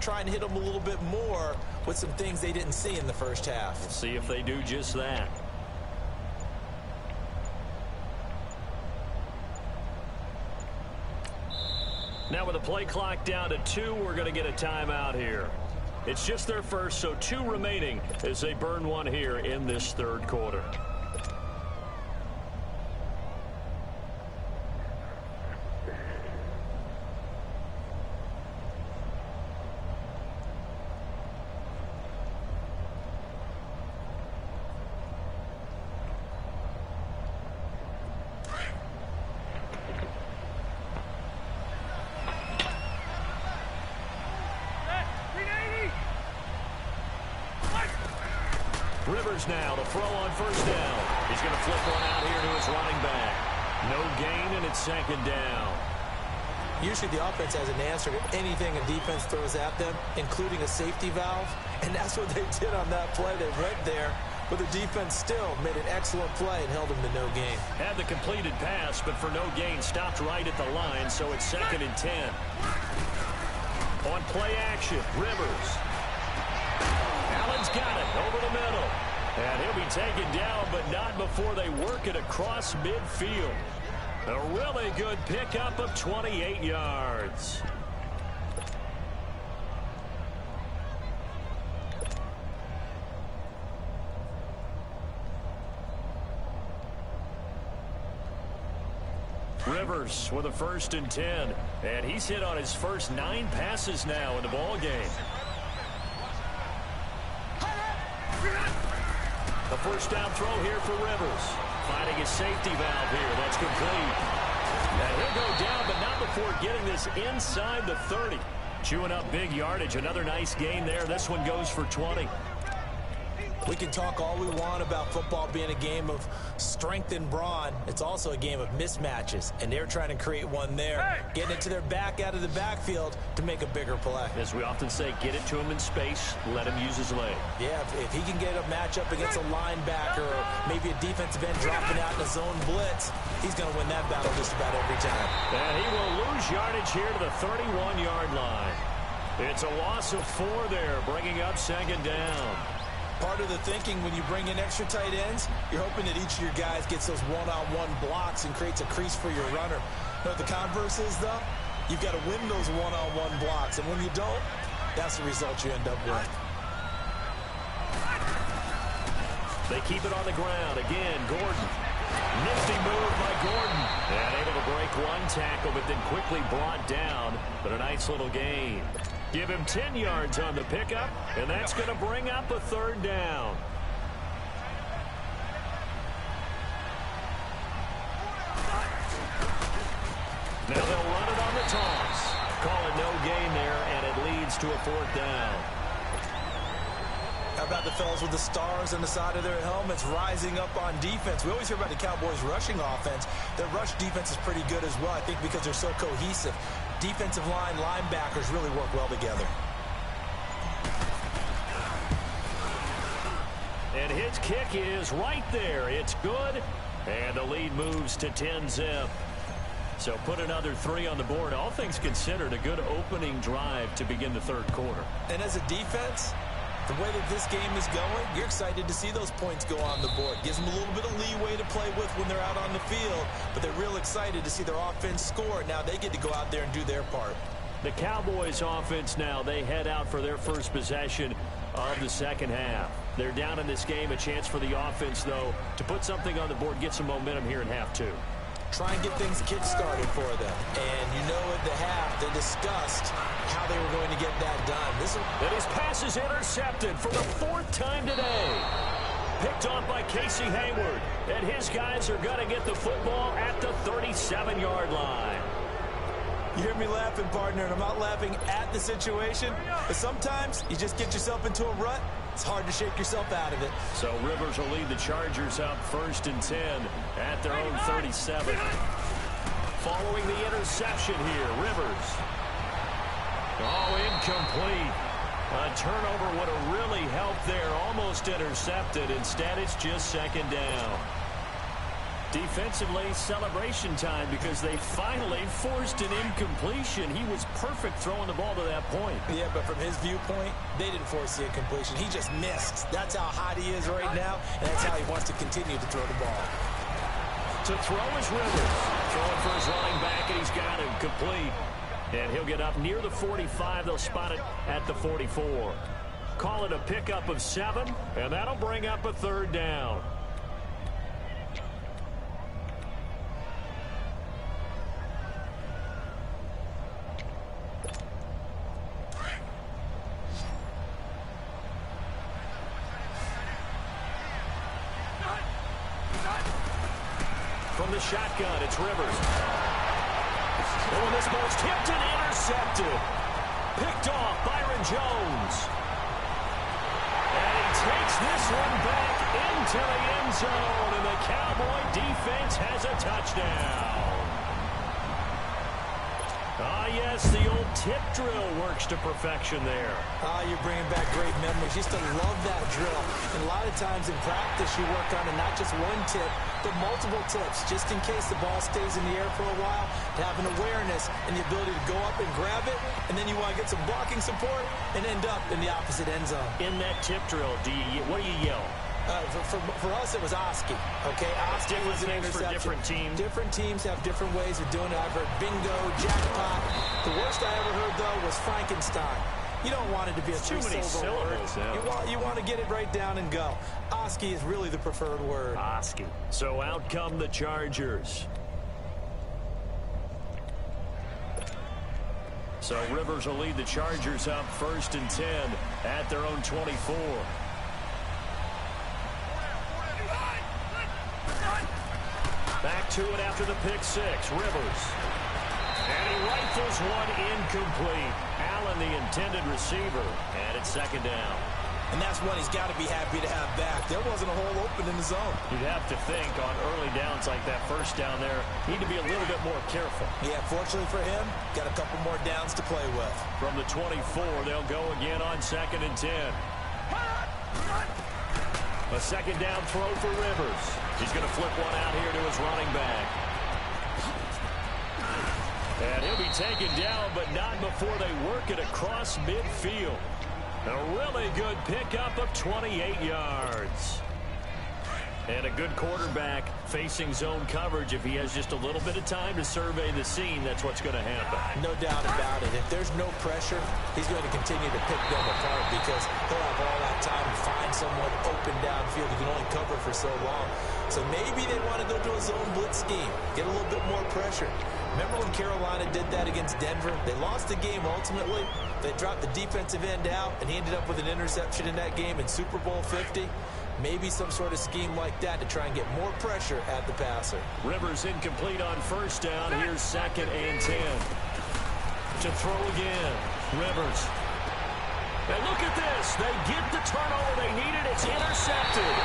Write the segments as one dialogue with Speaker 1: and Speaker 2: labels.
Speaker 1: try and hit them a little bit more with some things they didn't see in the first half.
Speaker 2: We'll see if they do just that. Now with the play clock down to 2, we're going to get a timeout here. It's just their first, so 2 remaining as they burn one here in this third quarter. Rivers now to throw on first down. He's going to flip one out here to his running back. No gain, and it's second down.
Speaker 1: Usually the offense has an answer to anything a defense throws at them, including a safety valve, and that's what they did on that play. They went there, but the defense still made an excellent play and held them to no gain.
Speaker 2: Had the completed pass, but for no gain, stopped right at the line, so it's 2nd and 10. On play action, Rivers. Allen's got it over the middle. And he'll be taken down, but not before they work it across midfield. A really good pickup of 28 yards. Rivers with a 1st and 10. And he's hit on his first 9 passes now in the ball game. A first down throw here for Rivers. Finding his safety valve here. That's complete. And he'll go down, but not before getting this inside the 30. Chewing up big yardage. Another nice gain there. This one goes for 20.
Speaker 1: We can talk all we want about football being a game of strength and brawn. It's also a game of mismatches, and they're trying to create one there, getting it to their back out of the backfield to make a bigger play.
Speaker 2: As we often say, get it to him in space, let him use his leg.
Speaker 1: Yeah, if he can get a matchup against a linebacker or maybe a defensive end dropping out in a zone blitz, he's going to win that battle just about every time.
Speaker 2: And he will lose yardage here to the 31-yard line. It's a loss of 4 there, bringing up 2nd down.
Speaker 1: Part of the thinking when you bring in extra tight ends, you're hoping that each of your guys gets those one-on-one blocks and creates a crease for your runner. Now, the converse is, though, you've got to win those one-on-one blocks, and when you don't, that's the result you end up with.
Speaker 2: They keep it on the ground. Again, Gordon. Nifty move by Gordon. And able to break one tackle, but then quickly brought down. But a nice little gain. Give him 10 yards on the pickup, and that's going to bring up a 3rd down. Now they'll run it on the toss. Call it no gain there, and it leads to a 4th down.
Speaker 1: How about the fellas with the stars on the side of their helmets rising up on defense? We always hear about the Cowboys' rushing offense. Their rush defense is pretty good as well, I think, because they're so cohesive. Defensive line, linebackers really work well together.
Speaker 2: And his kick is right there. It's good, and the lead moves to 10-zip. So put another 3 on the board. All things considered, a good opening drive to begin the 3rd quarter.
Speaker 1: And as a defense, the way that this game is going, you're excited to see those points go on the board. Gives them a little bit of leeway to play with when they're out on the field, but they're real excited to see their offense score. Now they get to go out there and do their part.
Speaker 2: The Cowboys offense now, they head out for their first possession of the 2nd half. They're down in this game. A chance for the offense, though, to put something on the board, get some momentum here in half 2.
Speaker 1: Try and get things kick-started for them. And you know at the half, they discussed how they were going to get that done.
Speaker 2: And his pass is intercepted for the 4th time today. Picked off by Casey Hayward. And his guys are going to get the football at the 37-yard line.
Speaker 1: You hear me laughing, partner, and I'm not laughing at the situation. But sometimes you just get yourself into a rut. It's hard to shake yourself out of it.
Speaker 2: So Rivers will lead the Chargers up 1st and 10 at their own 37. Following the interception here, Rivers. Oh, incomplete. A turnover would have really helped there. Almost intercepted. Instead, it's just 2nd down. Defensively, celebration time because they finally forced an incompletion. He was perfect throwing the ball to that point.
Speaker 1: Yeah, but from his viewpoint, they didn't force the incompletion. He just missed. That's how hot he is right now, and that's how he wants to continue to throw the ball.
Speaker 2: To throw is Rivers. Throwing for his running back, and he's got him complete. And he'll get up near the 45. They'll spot it at the 44. Call it a pickup of 7, and that'll bring up a 3rd down. From the shotgun, it's Rivers. Oh, this ball's tipped and intercepted. Picked off Byron Jones. And he takes this one back into the end zone, and the Cowboy defense has a touchdown. Ah, yes, the old tip drill works to perfection there.
Speaker 1: Ah, you're bringing back great memories. Used to love that drill. And a lot of times in practice, you work on it, not just one tip, but multiple tips, just in case the ball stays in the air for a while, to have an awareness and the ability to go up and grab it, and then you want to get some blocking support and end up in the opposite end zone.
Speaker 2: In that tip drill, what do you yell?
Speaker 1: For us, it was Oski. Okay, Oski was an interception.
Speaker 2: For different teams.
Speaker 1: Different teams have different ways of doing it. I've heard bingo, jackpot. The worst I ever heard, though, was Frankenstein. You don't want it to be a three-syllable word. Yeah. You want to get it right down and go. Oski is really the preferred word.
Speaker 2: Oski. So out come the Chargers. So Rivers will lead the Chargers up 1st and 10 at their own 24. Back to it after the pick 6. Rivers. And he rifles one incomplete. Allen, the intended receiver. And it's 2nd down.
Speaker 1: And that's one he's got to be happy to have back. There wasn't a hole open in the zone.
Speaker 2: You'd have to think on early downs like that 1st down there, need to be a little bit more careful.
Speaker 1: Yeah, fortunately for him, got a couple more downs to play with.
Speaker 2: From the 24, they'll go again on 2nd and 10. A 2nd down throw for Rivers. He's going to flip one out here to his running back. And he'll be taken down, but not before they work it across midfield. A really good pickup of 28 yards. And a good quarterback facing zone coverage. If he has just a little bit of time to survey the scene, that's what's going to happen.
Speaker 1: No doubt about it. If there's no pressure, he's going to continue to pick them apart because he'll have all that time to find someone open downfield. He can only cover for so long. So maybe they want to go to a zone blitz scheme, get a little bit more pressure. Remember when Carolina did that against Denver? They lost the game ultimately. They dropped the defensive end out, and he ended up with an interception in that game in Super Bowl 50. Maybe some sort of scheme like that to try and get more pressure at the passer.
Speaker 2: Rivers incomplete on 1st down. Here's 2nd and 10. To throw again. Rivers. And look at this. They get the turnover they needed. It's intercepted.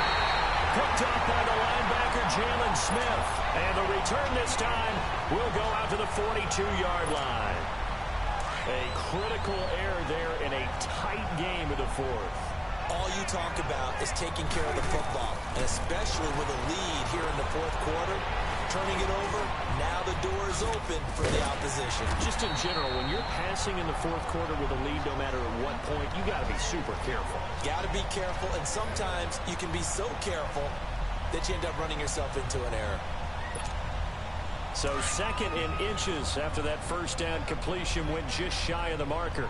Speaker 2: Picked up by the linebacker, Jalen Smith. And the return this time will go out to the 42-yard line. A critical error there in a tight game of the 4th.
Speaker 1: All you talk about is taking care of the football, and especially with a lead here in the 4th quarter, turning it over, now the door is open for the opposition.
Speaker 2: Just in general, when you're passing in the 4th quarter with a lead, no matter at what point, you got to be super careful.
Speaker 1: Got to be careful, and sometimes you can be so careful that you end up running yourself into an error.
Speaker 2: So 2nd and inches after that 1st down completion went just shy of the marker.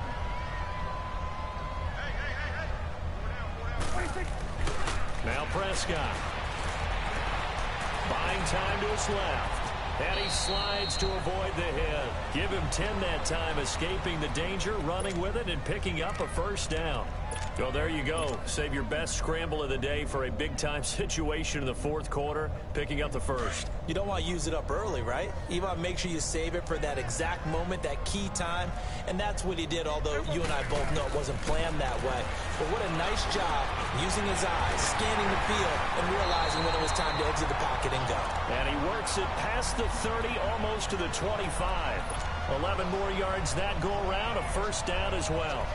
Speaker 2: Now Prescott. Buying time to his left. And he slides to avoid the hit. Give him 10 that time, escaping the danger, running with it, and picking up a 1st down. Well, there you go. Save your best scramble of the day for a big-time situation in the 4th quarter, picking up the 1st.
Speaker 1: You don't want to use it up early, right? You want to make sure you save it for that exact moment, that key time, and that's what he did, although you and I both know it wasn't planned that way. But what a nice job using his eyes, scanning the field, and realizing when it was time to exit the pocket and go.
Speaker 2: And he works it past the 30, almost to the 25. 11 more yards that go around, a 1st down as well.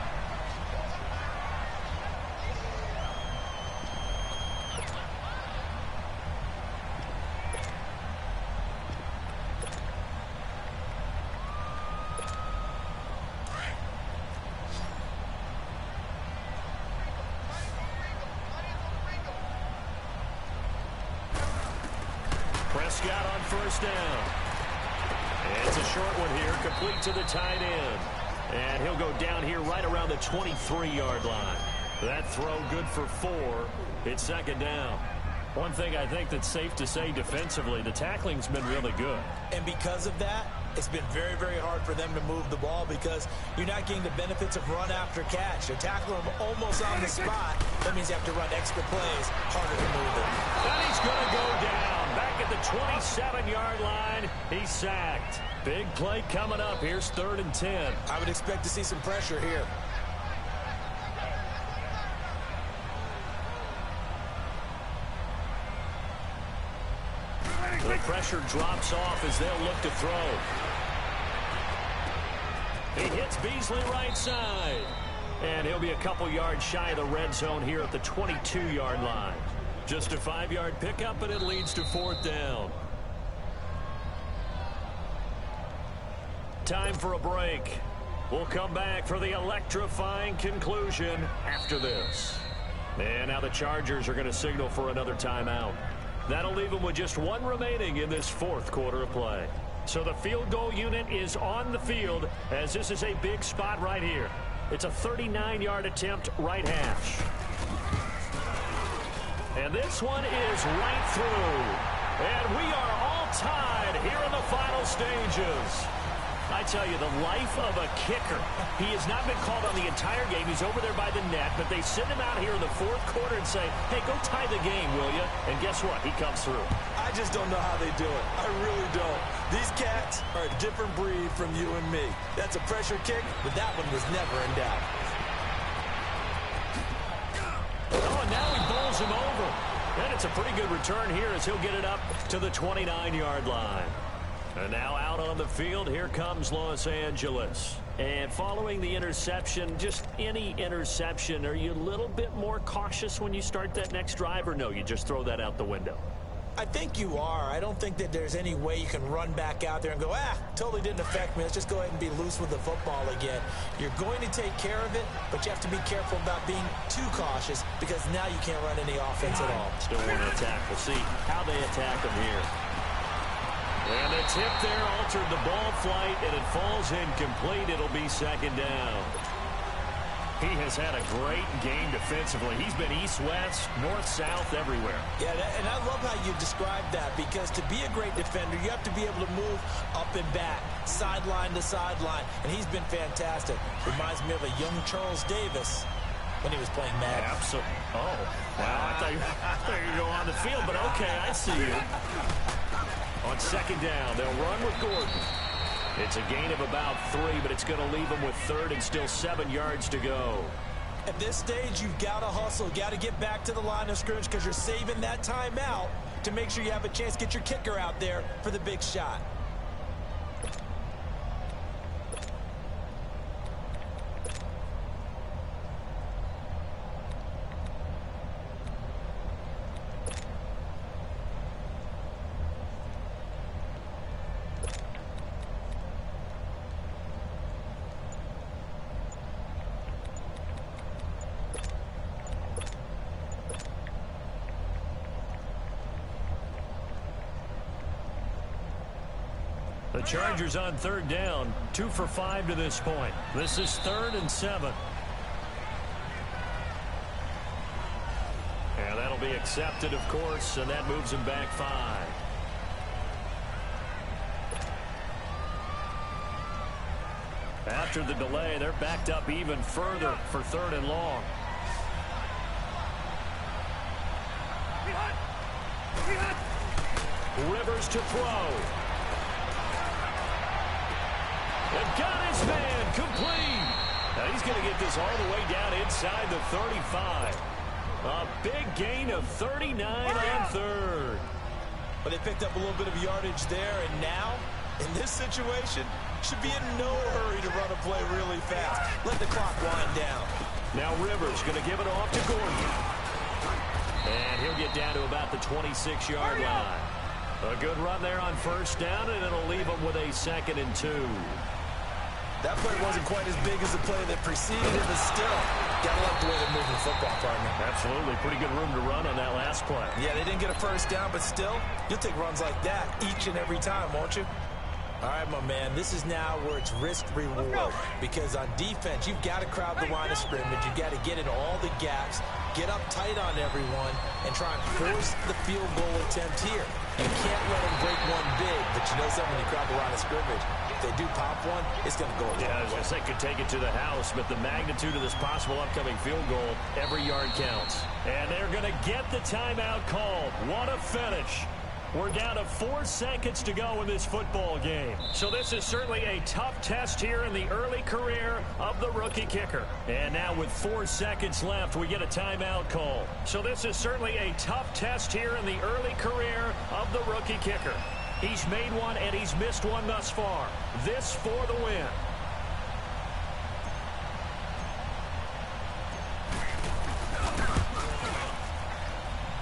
Speaker 2: Scott on first down. And it's a short one here, complete to the tight end. And he'll go down here right around the 23-yard line. That throw good for 4. It's second down. One thing I think that's safe to say defensively, the tackling's been really good.
Speaker 1: And because of that, it's been very, very hard for them to move the ball because you're not getting the benefits of run after catch. They're tackling them almost on the spot. That means you have to run extra plays, harder to move it.
Speaker 2: And he's going to go down. Back at the 27-yard line, he's sacked. Big play coming up. Here's 3rd and 10.
Speaker 1: I would expect to see some pressure here.
Speaker 2: The pressure drops off as they'll look to throw. He hits Beasley right side. And he'll be a couple yards shy of the red zone here at the 22-yard line. Just a 5-yard pickup, and it leads to 4th down. Time for a break. We'll come back for the electrifying conclusion after this. And now the Chargers are going to signal for another timeout. That'll leave them with just 1 remaining in this 4th quarter of play. So the field goal unit is on the field as this is a big spot right here. It's a 39-yard attempt right hash. And this one is right through. And we are all tied here in the final stages. I tell you, the life of a kicker. He has not been called on the entire game. He's over there by the net, but they send him out here in the 4th quarter and say, hey, go tie the game, will you? And guess what? He comes through.
Speaker 1: I just don't know how they do it. I really don't. These cats are a different breed from you and me. That's a pressure kick, but that one was never in doubt.
Speaker 2: Oh, and now he bowls him over. And it's a pretty good return here as he'll get it up to the 29-yard line. And now out on the field, here comes Los Angeles. And following the interception, just any interception, are you a little bit more cautious when you start that next drive, or no, you just throw that out the window?
Speaker 1: I think you are. I don't think that there's any way you can run back out there and go, totally didn't affect me. Let's just go ahead and be loose with the football again. You're going to take care of it, but you have to be careful about being too cautious because now you can't run any offense at all.
Speaker 2: Still want to attack. We'll see how they attack them here. And the tip there altered the ball flight, and it falls incomplete. It'll be second down. He has had a great game defensively. He's been east-west, north-south, everywhere.
Speaker 1: Yeah, and I love how you described that because to be a great defender, you have to be able to move up and back, sideline to sideline, and he's been fantastic. Reminds me of a young Charles Davis when he was playing Madden.
Speaker 2: Absolutely. Oh, wow. I thought you were going to go on the field, but okay, I see you. On second down, they'll run with Gordon. It's a gain of about 3, but it's going to leave them with 3rd and still 7 yards to go.
Speaker 1: At this stage, you've got to hustle. Got to get back to the line of scrimmage because you're saving that timeout to make sure you have a chance to get your kicker out there for the big shot.
Speaker 2: The Chargers on 3rd down, 2 for 5 to this point. This is 3rd and 7. And that'll be accepted, of course, and that moves him back 5. After the delay, they're backed up even further for 3rd and long. Rivers to throw. And got his man complete. Now he's going to get this all the way down inside the 35. A big gain of 39 on 3rd.
Speaker 1: But they picked up a little bit of yardage there, and now, in this situation, should be in no hurry to run a play really fast. Let the clock wind down.
Speaker 2: Now Rivers going to give it off to Gordon. And he'll get down to about the 26-yard line. A good run there on 1st down, and it'll leave him with a 2nd and 2.
Speaker 1: That play wasn't quite as big as the play that preceded it, but still Gotta like the way they're moving the football, partner.
Speaker 2: Absolutely. Pretty good room to run on that last play.
Speaker 1: Yeah, they didn't get a first down, but still, you'll take runs like that each and every time, won't you? All right, my man, this is now where it's risk-reward. Because on defense, you've got to crowd the line of scrimmage. You've got to get in all the gaps, get up tight on everyone, and try and force the field goal attempt here. You can't let them break one big, but you know something, when you crowd the line of scrimmage, if they do pop one, it's going to go.
Speaker 2: Yeah, I was going to say, could take it to the house, but the magnitude of this possible upcoming field goal, every yard counts. And they're going to get the timeout called. What a finish. We're down to 4 seconds to go in this football game. So this is certainly a tough test here in the early career of the rookie kicker. And now with 4 seconds left, we get a timeout call. So this is certainly a tough test here in the early career of the rookie kicker. He's made one and he's missed one thus far. This for the win.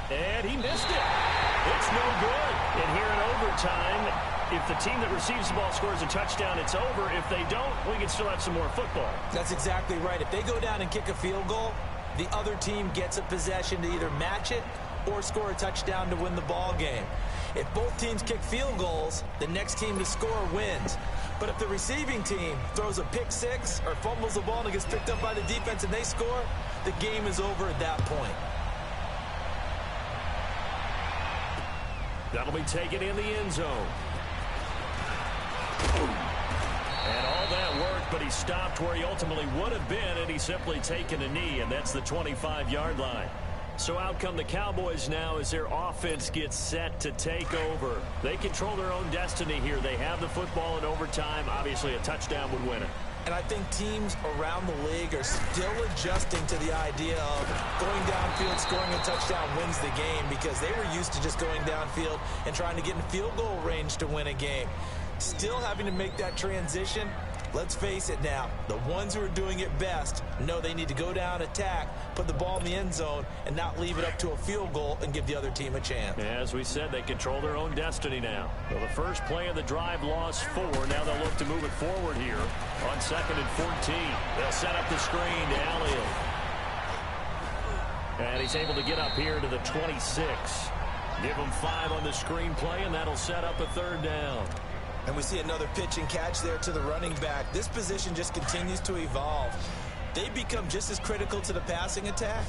Speaker 2: And he missed it. It's no good. And here in overtime, if the team that receives the ball scores a touchdown, it's over. If they don't, we can still have some more football.
Speaker 1: That's exactly right. If they go down and kick a field goal, the other team gets a possession to either match it or score a touchdown to win the ball game. If both teams kick field goals, the next team to score wins. But if the receiving team throws a pick six or fumbles the ball and it gets picked up by the defense and they score, the game is over at that point.
Speaker 2: That'll be taken in the end zone. And all that worked, but he stopped where he ultimately would have been, and he's simply taken a knee, and that's the 25-yard line. So out come the Cowboys now as their offense gets set to take over. They control their own destiny here. They have the football in overtime. Obviously, a touchdown would win it.
Speaker 1: And I think teams around the league are still adjusting to the idea of going downfield, scoring a touchdown wins the game, because they were used to just going downfield and trying to get in field goal range to win a game. Still having to make that transition. Let's face it now, the ones who are doing it best know they need to go down, attack, put the ball in the end zone, and not leave it up to a field goal and give the other team a chance.
Speaker 2: As we said, they control their own destiny now. Well, the first play of the drive lost 4. Now they'll look to move it forward here on 2nd and 14. They'll set up the screen to Elliott. And he's able to get up here to the 26. Give him 5 on the screen play, and that'll set up a 3rd down.
Speaker 1: And we see another pitch and catch there to the running back. This position just continues to evolve. They become just as critical to the passing attack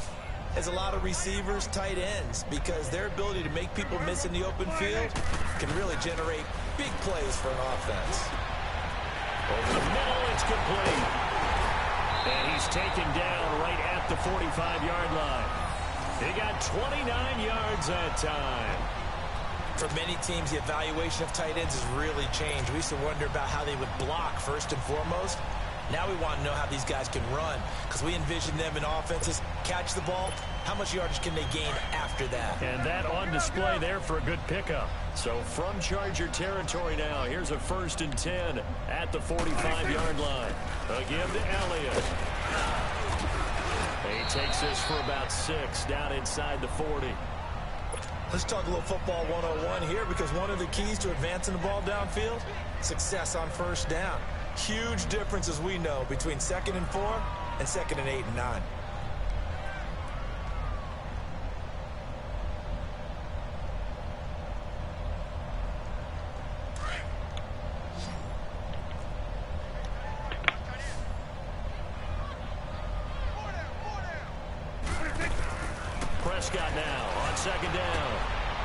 Speaker 1: as a lot of receivers, tight ends, because their ability to make people miss in the open field can really generate big plays for an offense.
Speaker 2: Over the middle, it's complete. And he's taken down right at the 45-yard line. He got 29 yards that time.
Speaker 1: For many teams, the evaluation of tight ends has really changed. We used to wonder about how they would block first and foremost. Now we want to know how these guys can run, because we envision them in offenses catch the ball. How much yardage can they gain after that?
Speaker 2: And that on display there for a good pickup. So from Charger territory now, here's a 1st and 10 at the 45-yard line. Again to Elliott. He takes this for about 6 down inside the 40.
Speaker 1: Let's talk a little football 101 here, because one of the keys to advancing the ball downfield, success on 1st down. Huge difference, as we know, between 2nd and 4 and 2nd and 8 and 9.
Speaker 2: Prescott now on 2nd down.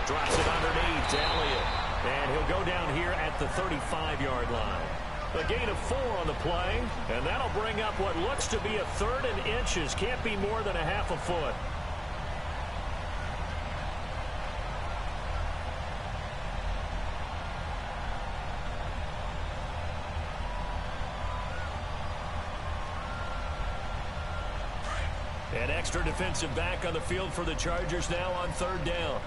Speaker 2: Drops it underneath to Elliott. And he'll go down here at the 35-yard line. A gain of 4 on the play. And that'll bring up what looks to be a 3rd and inches. Can't be more than a half a foot. An extra defensive back on the field for the Chargers now on 3rd down.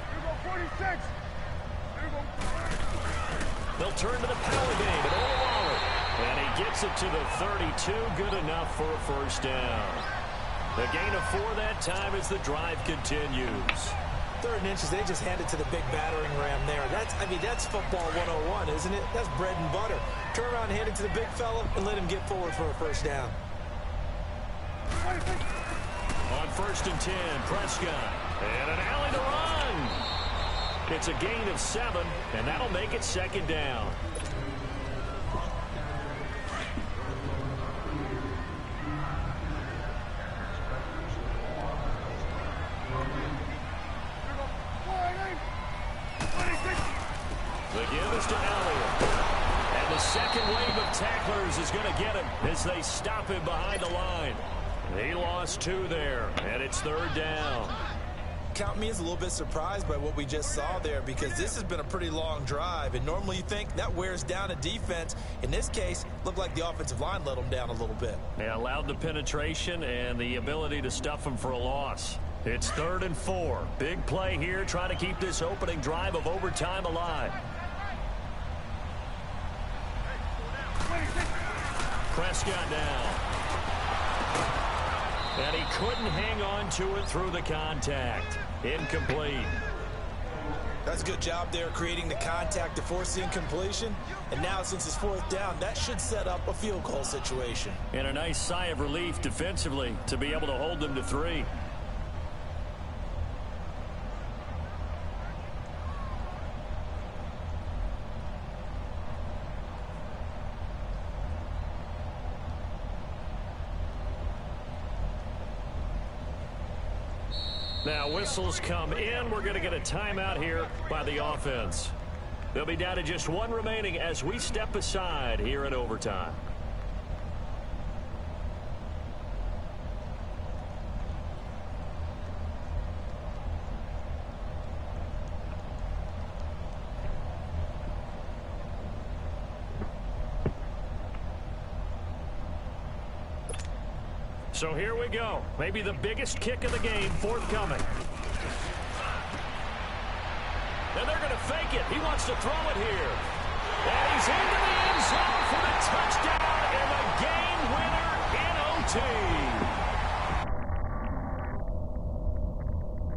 Speaker 3: Here go 46.
Speaker 2: They'll turn to the power game and Olawale. And he gets it to the 32. Good enough for a 1st down. The gain of 4 that time as the drive continues.
Speaker 1: 3rd and inches, they just hand it to the big battering ram there. That's football 101, isn't it? That's bread and butter. Turn around, hand it to the big fella, and let him get forward for a 1st down.
Speaker 2: first and 10. Prescott. And an alley to run. It's a gain of 7, and that'll make it 2nd down. The give is to Elliott. And the second wave of tacklers is going to get him as they stop him behind the line. He lost 2 there, and it's 3rd down.
Speaker 1: Count me as a little bit surprised by what we just saw there, because this has been a pretty long drive, and normally you think that wears down a defense. In this case, looked like the offensive line let them down a little bit.
Speaker 2: They allowed the penetration and the ability to stuff them for a loss. It's 3rd and 4. Big play here, trying to keep this opening drive of overtime alive. Prescott down. And he couldn't hang on to it through the contact. Incomplete.
Speaker 1: That's a good job there, creating the contact to force the incompletion. And now, since it's 4th down, that should set up a field goal situation.
Speaker 2: And a nice sigh of relief defensively to be able to hold them to 3. Now whistles come in. We're going to get a timeout here by the offense. They'll be down to just 1 remaining as we step aside here in overtime. So here we go. Maybe the biggest kick of the game forthcoming. And they're going to fake it. He wants to throw it here. And he's into the end zone for the touchdown and the game winner in OT.